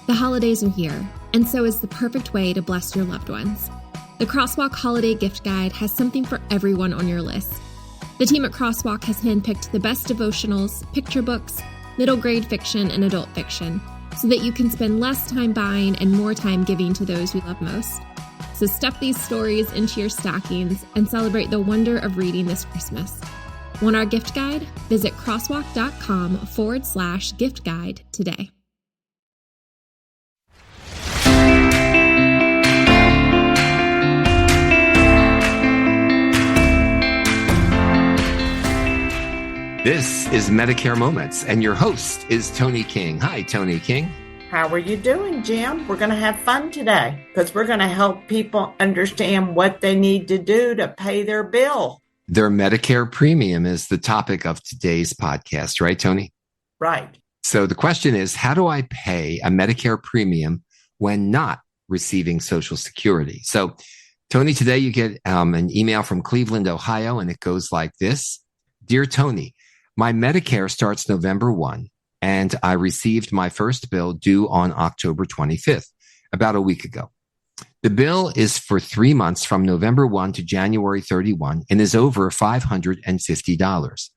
The holidays are here, and so is the perfect way to bless your loved ones. The Crosswalk Holiday Gift Guide has something for everyone on your list. The team at Crosswalk has handpicked the best devotionals, picture books, middle grade fiction, and adult fiction, so that you can spend less time buying and more time giving to those you love most. So stuff these stories into your stockings and celebrate the wonder of reading this Christmas. Want our gift guide? Visit crosswalk.com/gift guide today. This is Medicare Moments, and your host is Toni King. Hi, Toni King. How are you doing, Jim? We're going to have fun today because we're going to help people understand what they need to do to pay their bill. Their Medicare premium is the topic of today's podcast, right, Toni? Right. So the question is, how do I pay a Medicare premium when not receiving Social Security? So, Toni, today you get an email from Cleveland, Ohio, and it goes like this. Dear Toni, my Medicare starts November 1, and I received my first bill due on October 25th, about a week ago. The bill is for 3 months from November 1 to January 31 and is over $550.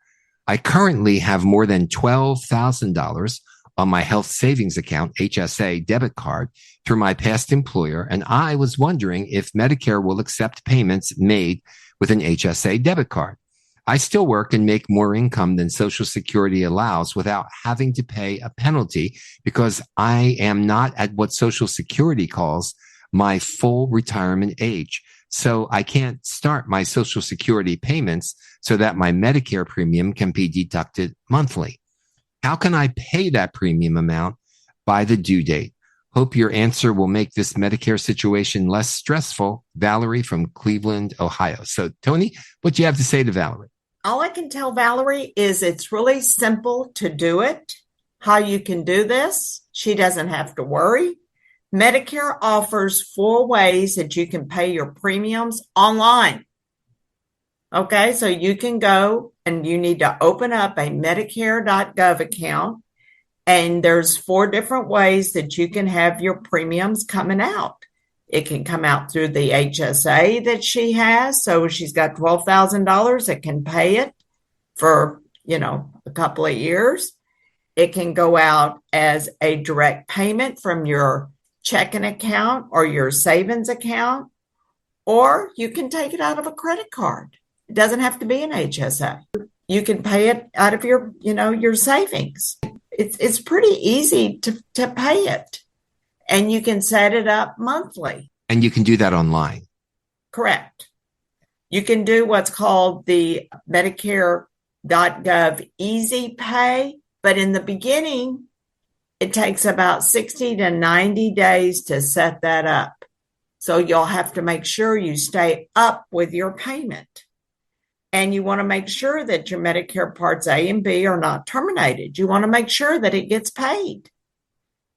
I currently have more than $12,000 on my health savings account, HSA debit card, through my past employer, and I was wondering if Medicare will accept payments made with an HSA debit card. I still work and make more income than Social Security allows without having to pay a penalty because I am not at what Social Security calls my full retirement age. So I can't start my Social Security payments so that my Medicare premium can be deducted monthly. How can I pay that premium amount by the due date? Hope your answer will make this Medicare situation less stressful. Valerie from Cleveland, Ohio. So, Toni, what do you have to say to Valerie? All I can tell Valerie is it's really simple to do it. How you can do this, she doesn't have to worry. Medicare offers 4 ways that you can pay your premiums online. Okay, so you can go and you need to open up a Medicare.gov account, and there's 4 different ways that you can have your premiums coming out. It can come out through the HSA that she has. So she's got $12,000 that can pay it for, a couple of years. It can go out as a direct payment from your checking account or your savings account, or you can take it out of a credit card. It doesn't have to be an HSA. You can pay it out of your, your savings. It's pretty easy to pay it. And you can set it up monthly. And you can do that online. Correct. You can do what's called the Medicare.gov Easy Pay. But in the beginning, it takes about 60 to 90 days to set that up. So you'll have to make sure you stay up with your payment. And you want to make sure that your Medicare Parts A and B are not terminated. You want to make sure that it gets paid.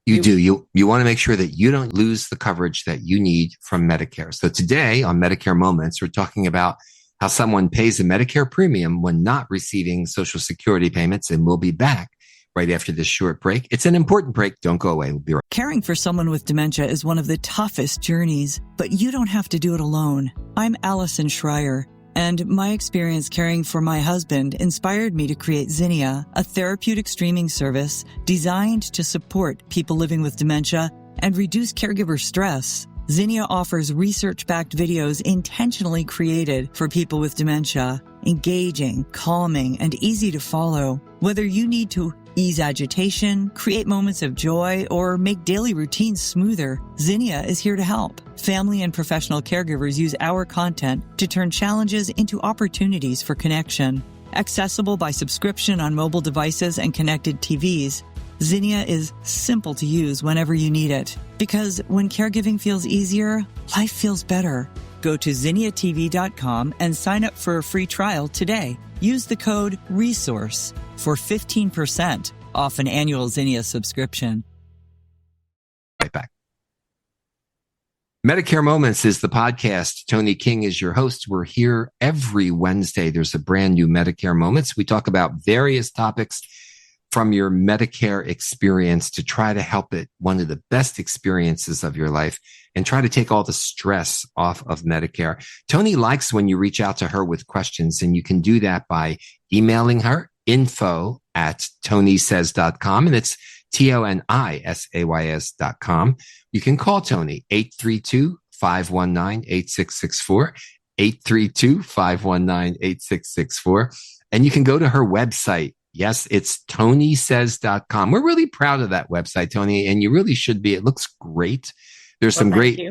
You do. You want to make sure that you don't lose the coverage that you need from Medicare. So today on Medicare Moments, we're talking about how someone pays a Medicare premium when not receiving Social Security payments, and we'll be back right after this short break. It's an important break. Don't go away. We'll be right back. Caring for someone with dementia is one of the toughest journeys, but you don't have to do it alone. I'm Allison Schreier, and my experience caring for my husband inspired me to create Zinnia, a therapeutic streaming service designed to support people living with dementia and reduce caregiver stress. Zinnia offers research-backed videos intentionally created for people with dementia, engaging, calming, and easy to follow. Whether you need to ease agitation, create moments of joy, or make daily routines smoother, Zinnia is here to help. Family and professional caregivers use our content to turn challenges into opportunities for connection. Accessible by subscription on mobile devices and connected TVs, Zinnia is simple to use whenever you need it. Because when caregiving feels easier, life feels better. Go to zinniatv.com and sign up for a free trial today. Use the code RESOURCE for 15% off an annual Zinnia subscription. Right back. Medicare Moments is the podcast. Toni King is your host. We're here every Wednesday. There's a brand new Medicare Moments. We talk about various topics from your Medicare experience to try to help it one of the best experiences of your life and try to take all the stress off of Medicare. Toni likes when you reach out to her with questions, and you can do that by emailing her info@tonisays.com, and it's TONISAYS.com. You can call Toni 832-519-8664, 832-519-8664. And you can go to her website. Yes, it's tonisays.com. We're really proud of that website, Toni, and you really should be. It looks great. There's some great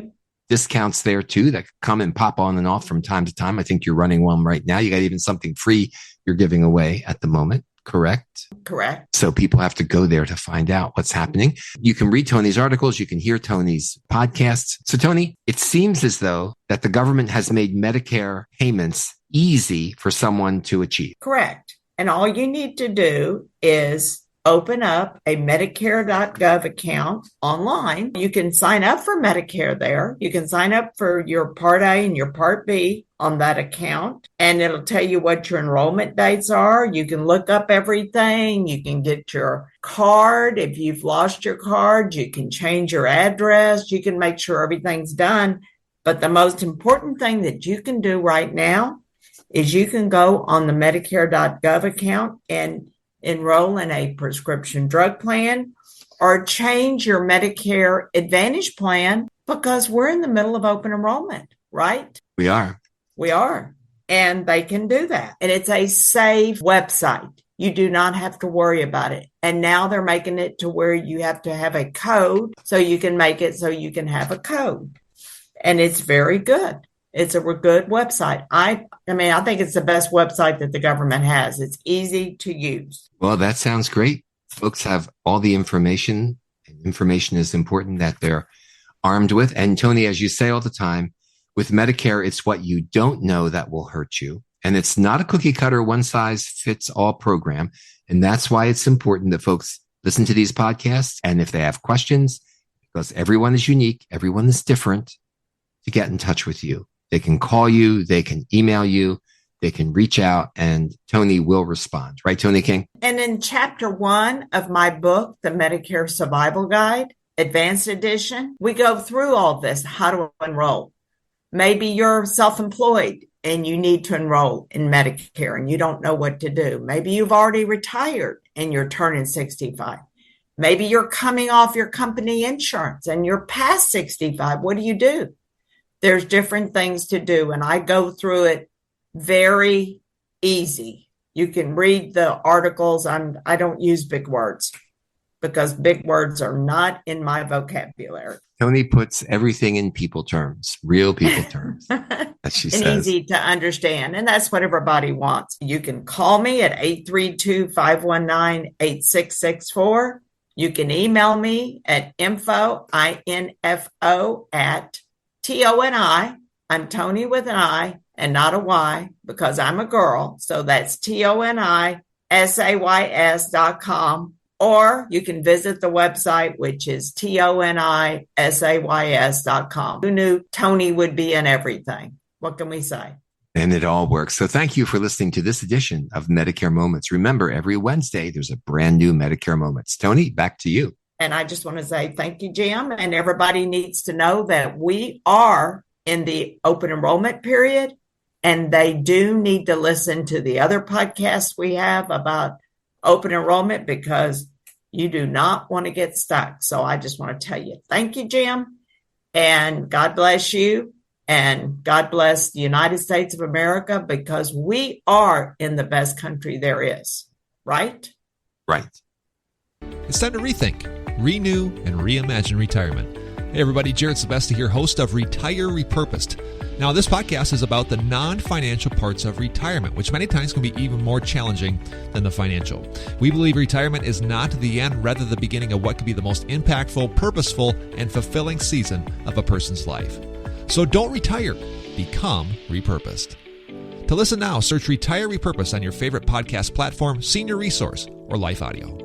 discounts there too that come and pop on and off from time to time. I think you're running one right now. You got even something free you're giving away at the moment. Correct? Correct. So people have to go there to find out what's happening. You can read Toni's articles. You can hear Toni's podcasts. So Toni, it seems as though that the government has made Medicare payments easy for someone to achieve. Correct. And all you need to do is open up a Medicare.gov account online. You can sign up for Medicare there. You can sign up for your Part A and your Part B on that account, and it'll tell you what your enrollment dates are. You can look up everything. You can get your card. If you've lost your card, you can change your address. You can make sure everything's done. But the most important thing that you can do right now is you can go on the Medicare.gov account and enroll in a prescription drug plan or change your Medicare Advantage plan, because we're in the middle of open enrollment, right? We are. And they can do that. And it's a safe website. You do not have to worry about it. And now they're making it to where you have to have a code, so you can make it so you can have a code. And it's very good. It's a good website. I think it's the best website that the government has. It's easy to use. Well, that sounds great. Folks have all the information. Information is important that they're armed with. And Toni, as you say all the time, with Medicare, it's what you don't know that will hurt you. And it's not a cookie cutter, one size fits all program. And that's why it's important that folks listen to these podcasts. And if they have questions, because everyone is unique, everyone is different, to get in touch with you. They can call you, they can email you, they can reach out, and Toni will respond. Right, Toni King? And in chapter 1 of my book, The Medicare Survival Guide, Advanced Edition, we go through all this, how to enroll. Maybe you're self-employed and you need to enroll in Medicare and you don't know what to do. Maybe you've already retired and you're turning 65. Maybe you're coming off your company insurance and you're past 65. What do you do? There's different things to do, and I go through it very easy. You can read the articles. I don't use big words because big words are not in my vocabulary. Toni puts everything in people terms, real people terms, as she says. And easy to understand, and that's what everybody wants. You can call me at 832-519-8664. You can email me at info@TONI. I'm Toni with an I and not a Y because I'm a girl. So that's TONISAYS.com. Or you can visit the website, which is TONISAYS.com. Who knew Toni would be in everything? What can we say? And it all works. So thank you for listening to this edition of Medicare Moments. Remember, every Wednesday, there's a brand new Medicare Moments. Toni, back to you. And I just want to say thank you, Jim. And everybody needs to know that we are in the open enrollment period, and they do need to listen to the other podcasts we have about open enrollment because you do not want to get stuck. So I just want to tell you, thank you, Jim, and God bless you, and God bless the United States of America, because we are in the best country there is, right? Right. It's time to rethink, renew, and reimagine retirement. Hey everybody, Jared Sebesti here, host of Retire Repurposed. Now this podcast is about the non-financial parts of retirement, which many times can be even more challenging than the financial. We believe retirement is not the end, rather the beginning of what could be the most impactful, purposeful, and fulfilling season of a person's life. So don't retire, become repurposed. To listen now, search Retire Repurposed on your favorite podcast platform, Senior Resource, or Life Audio.